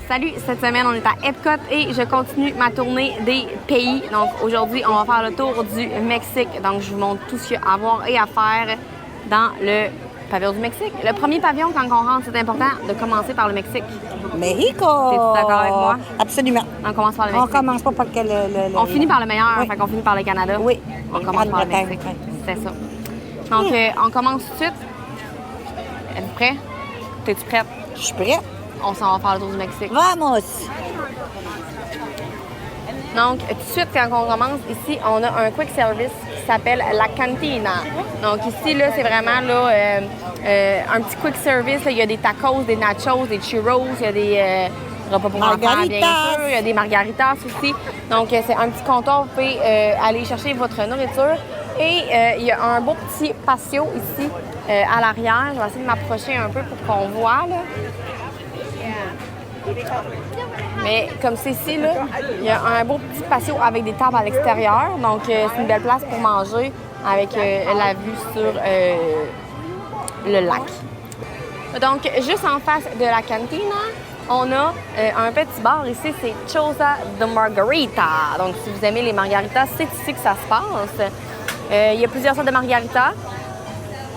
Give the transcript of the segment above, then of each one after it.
Salut, cette semaine, on est à Epcot et je continue ma tournée des pays. Donc aujourd'hui, on va faire le tour du Mexique. Donc je vous montre tout ce qu'il y a à voir et à faire dans le pavillon du Mexique. Le premier pavillon, quand on rentre, c'est important de commencer par le Mexique. Mexico! T'es-tu d'accord avec moi? Absolument. On commence par le On Mexique. commence pas par le... On finit par le meilleur, Oui. fait qu'on finit par le Canada. Oui. On commence par le Grande-Bretagne, Mexique. oui. C'est ça. Donc on commence tout de suite. Êtes-vous prêts? T'es-tu prête? Je suis prête. On s'en va faire le tour du Mexique. Vamos! Donc, tout de suite, quand on commence, ici, on a un quick service qui s'appelle la cantina. Donc, ici, là, c'est vraiment là, un petit quick service. Là. Il y a des tacos, des nachos, des churros, il y a des repas pour enfants, bien sûr. Il y a des margaritas aussi. Donc, c'est un petit comptoir. Vous pouvez aller chercher votre nourriture. Et il y a un beau petit patio ici à l'arrière. Je vais essayer de m'approcher un peu pour qu'on voit, là. Mais comme c'est ici, là, il y a un beau petit patio avec des tables à l'extérieur. Donc, c'est une belle place pour manger avec la vue sur le lac. Donc, juste en face de la cantina, on a un petit bar ici, c'est Choza de Margarita. Donc, si vous aimez les margaritas, c'est ici que ça se passe. Il y a plusieurs sortes de margaritas.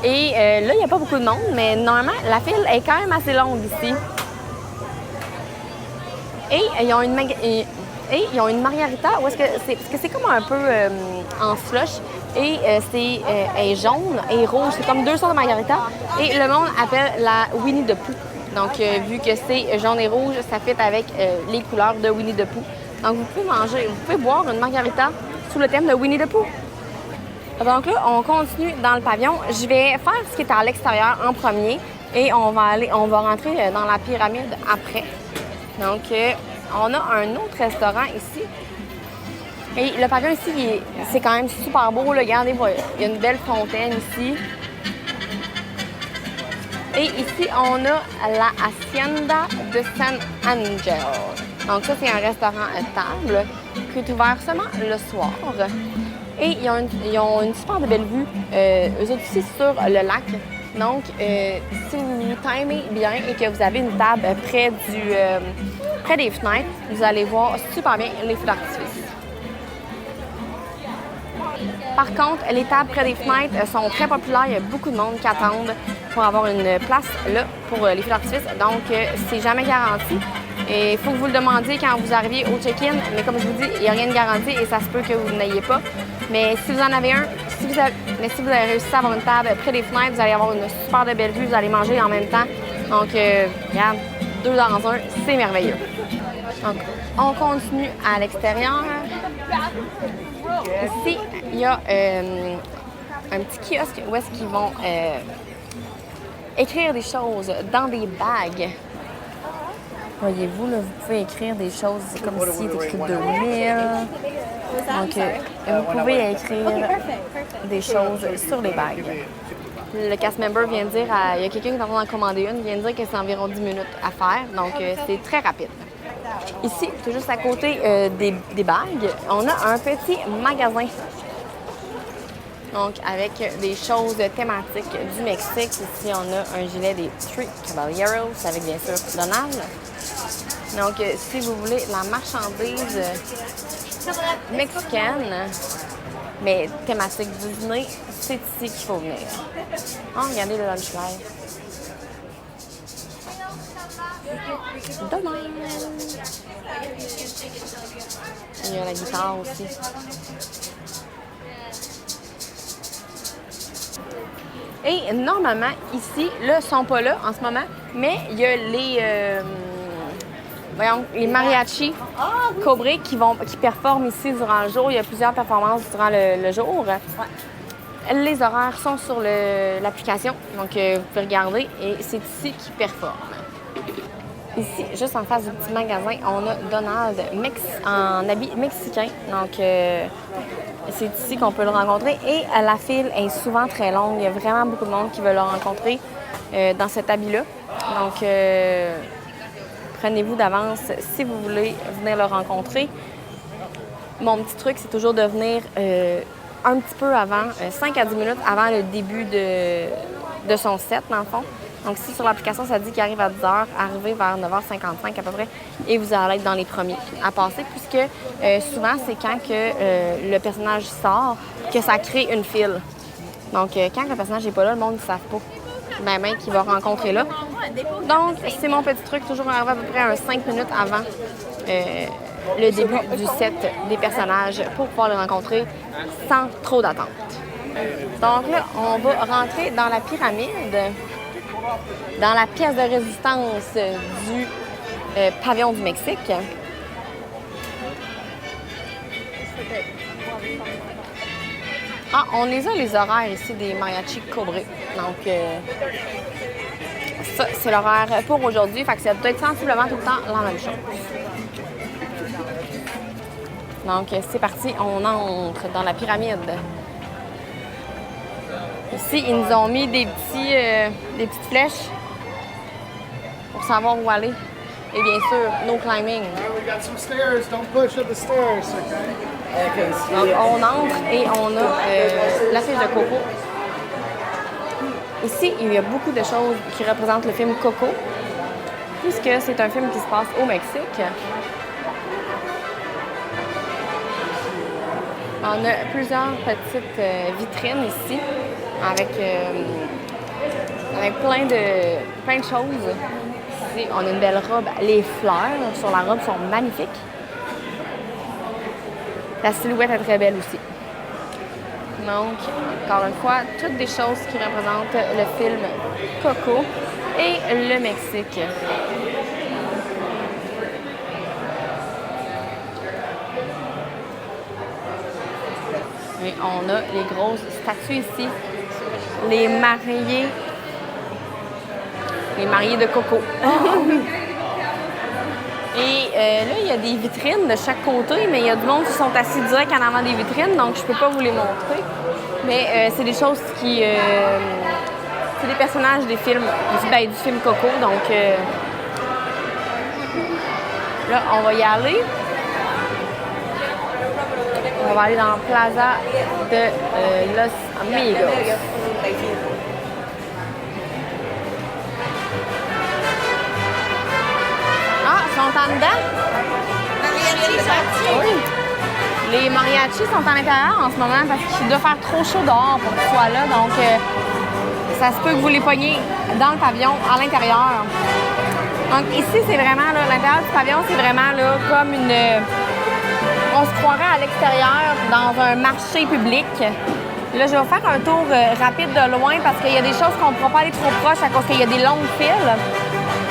Et là, il n'y a pas beaucoup de monde, mais normalement, la file est quand même assez longue ici. Et ils ont une margarita où est-ce que c'est parce que c'est comme un peu en slush et c'est elle est jaune et rouge, c'est comme deux sortes de margarita et le monde appelle la Winnie the Pooh. Donc vu que c'est jaune et rouge, ça fit avec les couleurs de Winnie the Pooh. Donc vous pouvez boire une margarita sous le thème de Winnie the Pooh. Donc là, on continue dans le pavillon. Je vais faire ce qui est à l'extérieur en premier et on va rentrer dans la pyramide après. Donc, on a un autre restaurant ici. Et le pavillon ici, c'est quand même super beau. Là. Regardez, il y a une belle fontaine ici. Et ici, on a la Hacienda de San Angel. Donc, ça, c'est un restaurant à table qui est ouvert seulement le soir. Et ils ont une super belle vue, eux autres aussi, sur le lac. Donc, si vous timez bien et que vous avez une table près des fenêtres, vous allez voir super bien les feux d'artifice. Par contre, les tables près des fenêtres sont très populaires. Il y a beaucoup de monde qui attendent pour avoir une place là pour les feux d'artifice. Donc, c'est jamais garanti. Et il faut que vous le demandiez quand vous arrivez au check-in. Mais comme je vous dis, il n'y a rien de garanti et ça se peut que vous n'ayez pas. Mais si vous en avez un, si vous avez réussi à avoir une table près des fenêtres, vous allez avoir une super de belle vue, vous allez manger en même temps. Donc, regarde, deux dans un, c'est merveilleux. Donc, on continue à l'extérieur. Ici, il y a un petit kiosque où est-ce qu'ils vont écrire des choses dans des bagues. Voyez-vous, là, vous pouvez écrire des choses comme ici, c'est écrit 2000. Donc, vous pouvez écrire des choses sur les bagues. Le cast member vient de dire, il y a quelqu'un qui est en train d'en commander une, vient de dire que c'est environ 10 minutes à faire. Donc, c'est très rapide. Ici, tout juste à côté des bagues, on a un petit magasin. Donc, avec des choses thématiques du Mexique. Ici, on a un gilet des Three Caballeros avec, bien sûr, Donald. Donc, si vous voulez la marchandise mexicaine, mais thématique Disney, c'est ici qu'il faut venir. Oh, regardez le lunch live. Donald! Il y a la guitare aussi. Et normalement, ici, là, ils ne sont pas là en ce moment, mais il y a les mariachis Cobré qui performent ici durant le jour. Il y a plusieurs performances durant le jour. Les horaires sont sur l'application, donc vous pouvez regarder et c'est ici qu'ils performent. Ici, juste en face du petit magasin, on a Donald en habit mexicain. Donc, c'est ici qu'on peut le rencontrer. Et la file est souvent très longue. Il y a vraiment beaucoup de monde qui veut le rencontrer dans cet habit-là. Donc, prenez-vous d'avance si vous voulez venir le rencontrer. Mon petit truc, c'est toujours de venir un petit peu avant, 5 à 10 minutes avant le début de son set, dans le fond. Donc, si sur l'application, ça dit qu'il arrive à 10h, arrivez vers 9h55 à peu près, et vous allez être dans les premiers à passer, puisque souvent, c'est quand que le personnage sort que ça crée une file. Donc, quand le personnage n'est pas là, le monde ne savent pas même qu'il va rencontrer là. Donc, c'est mon petit truc, toujours arriver à peu près 5 minutes avant le début du set des personnages pour pouvoir les rencontrer sans trop d'attente. Donc là, on va rentrer dans la pyramide, dans la pièce de résistance du pavillon du Mexique. Ah, on les a les horaires ici des mariachis cobrés. Donc, ça, c'est l'horaire pour aujourd'hui. Fait que ça doit être sensiblement tout le temps la même chose. Donc, c'est parti. On entre dans la pyramide. Ici, ils nous ont mis des petites flèches pour savoir où aller. Et bien sûr, no climbing. Donc, on entre et on a la fiche de Coco. Ici, il y a beaucoup de choses qui représentent le film Coco, puisque c'est un film qui se passe au Mexique. On a plusieurs petites vitrines ici, avec plein de choses. Ici, on a une belle robe. Les fleurs sur la robe sont magnifiques. La silhouette est très belle aussi. Donc, encore une fois, toutes des choses qui représentent le film Coco et le Mexique. Et on a les grosses statues ici. Les mariés de Coco. Et là, il y a des vitrines de chaque côté, mais il y a du monde qui sont assis direct en avant des vitrines, donc je peux pas vous les montrer. Mais c'est des choses qui... c'est des personnages des films, du film Coco, donc... là, on va y aller. On va aller dans la plaza de Los Amigos. Ah, ils sont en dedans? Oui. Les mariachis sont à l'intérieur en ce moment parce qu'il doit faire trop chaud dehors pour qu'ils soient là. Donc, ça se peut que vous les pognez dans le pavillon, à l'intérieur. Donc, ici, c'est vraiment, là, l'intérieur du pavillon, c'est vraiment là, comme une... on se croirait à l'extérieur dans un marché public. Là, je vais faire un tour rapide de loin parce qu'il y a des choses qu'on ne pourra pas aller trop proche à cause qu'il y a des longues files.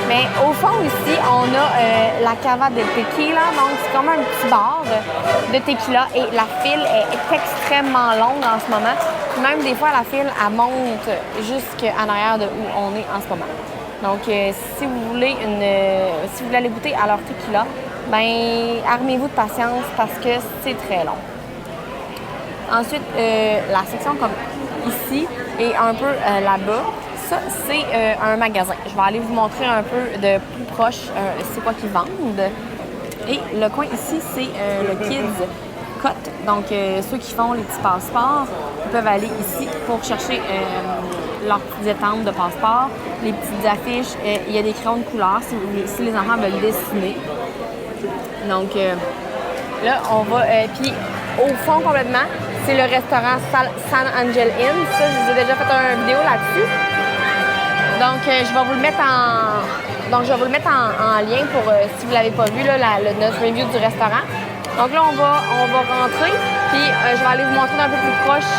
Mais au fond, ici, on a la Cava del Tequila. Donc, c'est comme un petit bar de tequila. Et la file est extrêmement longue en ce moment. Même des fois, la file, elle monte jusqu'en arrière de où on est en ce moment. Donc, si vous voulez aller goûter à leur tequila, ben armez-vous de patience parce que c'est très long. Ensuite, la section comme ici et un peu là-bas, ça, c'est un magasin. Je vais aller vous montrer un peu de plus proche c'est quoi qu'ils vendent. Et le coin ici, c'est le Kids Cut. Donc, ceux qui font les petits passeports, ils peuvent aller ici pour chercher leurs petites étampes de passeport, les petites affiches. Il y a des crayons de couleur si les enfants veulent dessiner. Donc, là, on va... puis, au fond, complètement, c'est le restaurant San Angel Inn. Ça, je vous ai déjà fait une vidéo là-dessus. Donc, je vais vous le mettre en lien pour, si vous ne l'avez pas vu, là, notre review du restaurant. Donc là, on va rentrer, puis je vais aller vous montrer d'un peu plus proche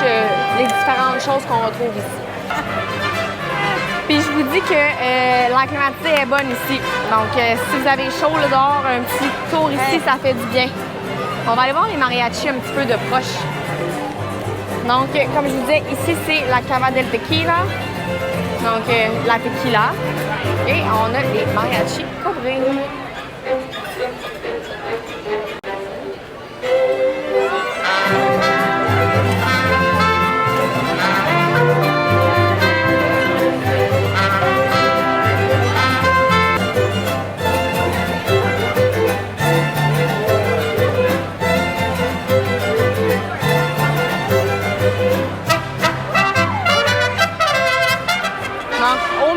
les différentes choses qu'on retrouve ici. Puis je vous dis que l'air climatisé est bonne ici. Donc, si vous avez chaud là, dehors, un petit tour ici, ça fait du bien. On va aller voir les mariachis un petit peu de proche. Donc, comme je vous disais, ici, c'est la Cava del Tequila. Donc, la tequila. Et on a les mariachis cobrés.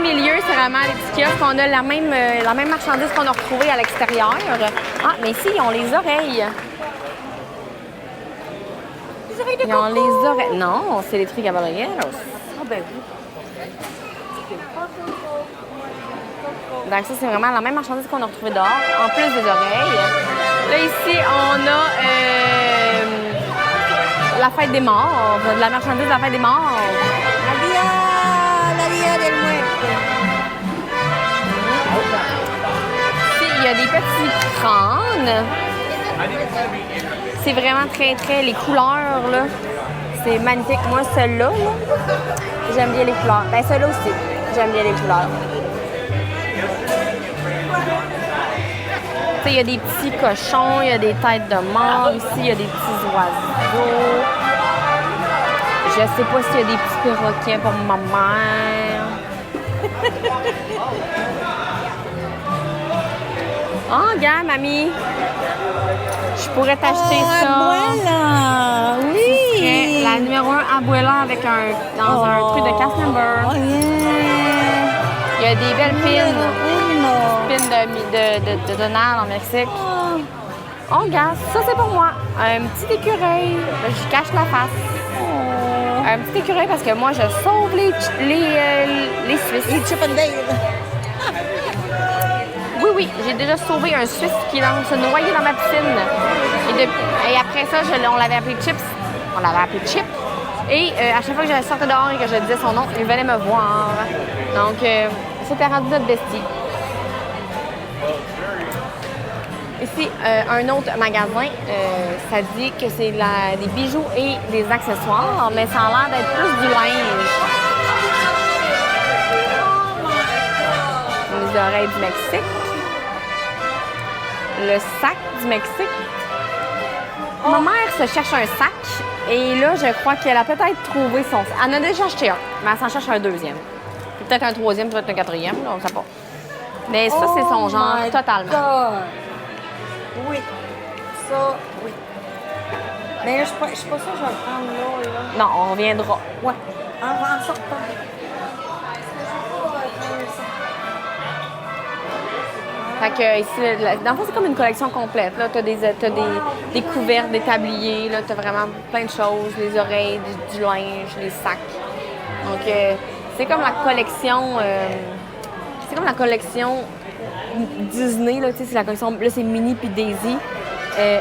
milieu, c'est vraiment les petits kiosques. On a la même marchandise qu'on a retrouvée à l'extérieur. Ah, mais ici, ils ont les oreilles. Les oreilles de Ils ont coco. les oreilles. Non, c'est les trucs à balayeros. Ah ben oui. Donc ça, c'est vraiment la même marchandise qu'on a retrouvée dehors, en plus des oreilles. Là, ici, on a la fête des morts, de la marchandise de la fête des morts. La Dia del Muerto. Ici, il y a des petits crânes. C'est vraiment très, très... Les couleurs, là, c'est magnifique. Moi, celle-là, là, j'aime bien les couleurs. Ben, celle-là aussi, j'aime bien les couleurs. Tu sais, il y a des petits cochons, il y a des têtes de mort. Ici, il y a des petits oiseaux. Je sais pas s'il y a des petits perroquets pour ma mère. Oh, regarde, mamie. Je pourrais t'acheter ça. Voilà. Oui. La numéro 1 abuela avec dans un truc de Casnumber. Oh, yeah. Il y a des belles pins. Uno. Pins de Donald en Mexique. Oh. Oh, regarde, ça c'est pour moi. Un petit écureuil. Je cache la face. Un petit écureuil parce que moi, je sauve les Suisses. Les Chip and Dale. Oui, j'ai déjà sauvé un Suisse qui se noyait dans ma piscine. Et après ça, on l'avait appelé Chips. On l'avait appelé Chip. Et à chaque fois que je sortais dehors et que je disais son nom, il venait me voir. Donc, c'était rendu notre bestie. Ici, un autre magasin, ça dit que c'est des bijoux et des accessoires, mais ça a l'air d'être plus du linge. Les oreilles du Mexique. Le sac du Mexique. Ma mère se cherche un sac et là, je crois qu'elle a peut-être trouvé son sac. Elle en a déjà acheté un, mais elle s'en cherche un deuxième. Peut-être un troisième, peut-être un quatrième, là, on ne sait pas. Mais ça, c'est son genre totalement. God. Oui. Ça, oui. Mais là, je suis pas sûre que je vais le prendre là. Non, on reviendra. Ouais. En sortant. Fait que ici, dans le fond, c'est comme une collection complète. Tu as des couvertes, des tabliers, tu as vraiment plein de choses, les oreilles, du linge, les sacs. Donc, c'est comme la collection. C'est comme la collection Disney, là, c'est la collection. Là, c'est Minnie puis Daisy,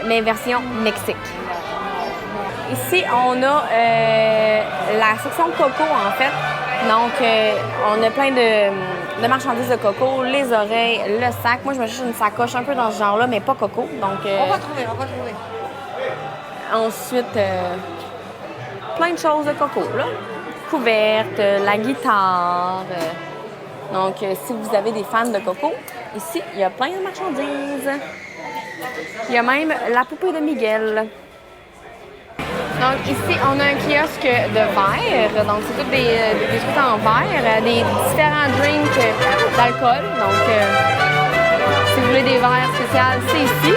mais version Mexique. Ici, on a la section coco, en fait. Donc, on a plein de marchandises de coco, les oreilles, le sac. Moi, je me cherche une sacoche un peu dans ce genre-là, mais pas coco. Donc, On va trouver. Ensuite, plein de choses de coco, là. Couverte, la guitare. Donc, si vous avez des fans de coco, ici, il y a plein de marchandises. Il y a même la poupée de Miguel. Donc, ici, on a un kiosque de verre. Donc, c'est tous des trucs en verre, des différents drinks d'alcool. Donc, si vous voulez des verres spéciaux, c'est ici.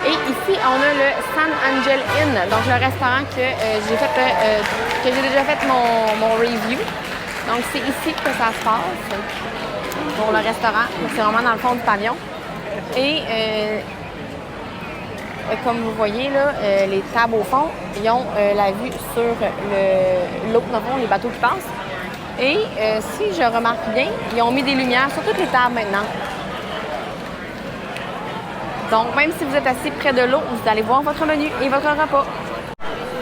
Et ici, on a le San Angel Inn, donc le restaurant que j'ai déjà fait mon review. Donc, c'est ici que ça se passe pour le restaurant. C'est vraiment dans le fond du pavillon. Et comme vous voyez, là, les tables au fond, ils ont la vue sur l'eau, dans le fond, les bateaux qui passent. Et si je remarque bien, ils ont mis des lumières sur toutes les tables maintenant. Donc, même si vous êtes assis près de l'eau, vous allez voir votre menu et votre repas.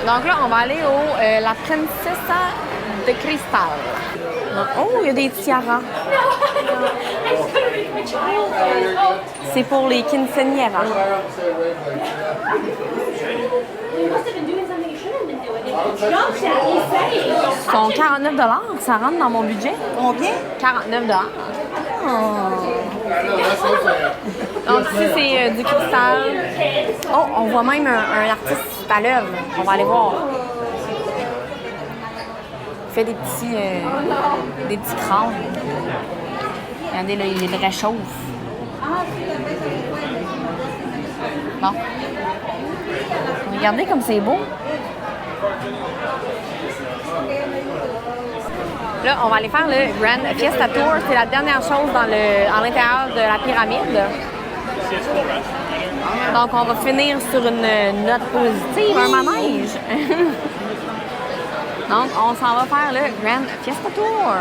Donc là, on va aller au La Princesa de Cristal. Oh, il y a des tiaras. C'est pour les quinceañeras. Ils sont 49 $. Ça rentre dans mon budget. Combien? 49 $. Oh. Donc ici, c'est du cristal. Oh, on voit même un artiste à l'œuvre. On va aller voir. Il fait des petits crânes. Regardez, là, il les réchauffe. Bon. Regardez comme c'est beau. Là, on va aller faire le Grand Fiesta Tour. C'est la dernière chose à l'intérieur de la pyramide. Donc, on va finir sur une note positive, un manège. Donc, on s'en va faire le Grand Fiesta Tour.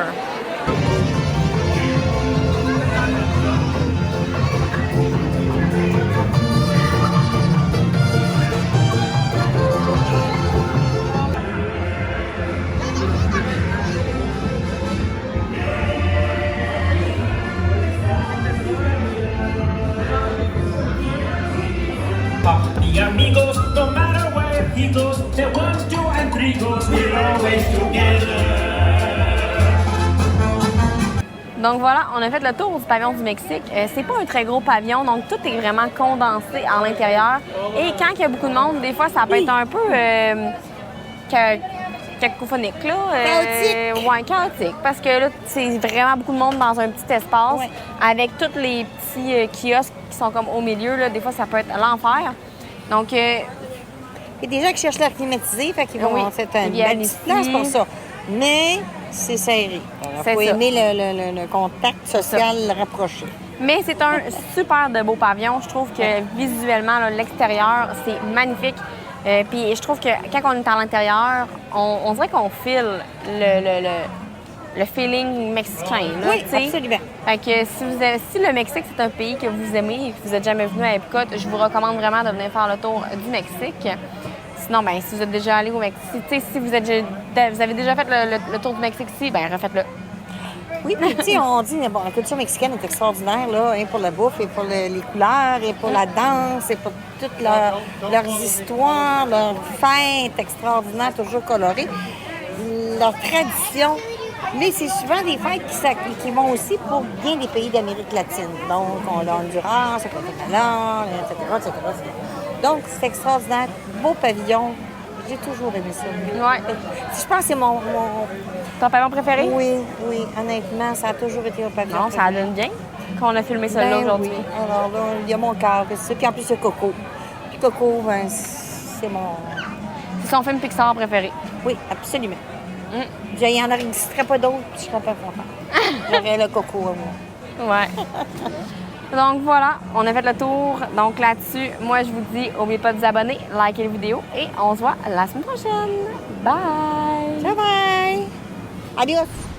The amigos, no matter where he goes, the 1, 2, and 3 goes, we're always together. Donc voilà, on a fait le tour du pavillon du Mexique. C'est pas un très gros pavillon, donc tout est vraiment condensé à l'intérieur. Et quand il y a beaucoup de monde, des fois, ça peut être un peu cacophonique, là. Chaotique. Ouais, chaotique. Parce que là, c'est vraiment beaucoup de monde dans un petit espace, Ouais. avec tous les petits kiosques qui sont comme au milieu. Là. Des fois, ça peut être l'enfer. Donc, Il y a des gens qui cherchent l'air climatisé, fait qu'ils vont Oui, c'est une ils viennent belle petite place ici. pour ça. Mais c'est serré. Il C'est faut ça. aimer le contact social rapproché. mais c'est un super de beau pavillon. Je trouve que visuellement, là, l'extérieur, c'est magnifique. Puis je trouve que quand on est à l'intérieur, on dirait qu'on file le feeling mexicain. Là, Oui, tu sais. absolument. Fait que si le Mexique, c'est un pays que vous aimez et que vous n'êtes jamais venu à Epcot, je vous recommande vraiment de venir faire le tour du Mexique. Sinon, ben, si vous êtes déjà allé au Mexique, si vous avez déjà fait le tour du Mexique ici, ben refaites-le. Oui, puis tu sais, on dit, bon, la culture mexicaine est extraordinaire, là, hein, pour la bouffe et pour les couleurs et pour la danse et pour toutes leurs histoires, leurs fêtes extraordinaires, toujours colorées, leur tradition. Mais c'est souvent des fêtes qui vont aussi pour bien des pays d'Amérique latine. Donc, on a Honduras, le Guatemala, etc. Donc, c'est extraordinaire. Beau pavillon. J'ai toujours aimé ça. Ouais. Je pense que c'est mon... Ton pavillon préféré? Oui, honnêtement, ça a toujours été un pavillon. Non, ça donne bien qu'on a filmé ça là Ben aujourd'hui. oui. Alors là, il y a mon cœur, c'est ça. Puis en plus, c'est Coco. Puis Coco, ben, c'est mon... C'est son film Pixar préféré. Oui, absolument. Il n'y en existerait pas d'autres, puis je serais pas contente. J'aurais le Coco à moi. Ouais. Donc voilà, on a fait le tour. Donc là-dessus, moi je vous dis, n'oubliez pas de vous abonner, liker les vidéos et on se voit la semaine prochaine. Bye! Bye bye! Adios!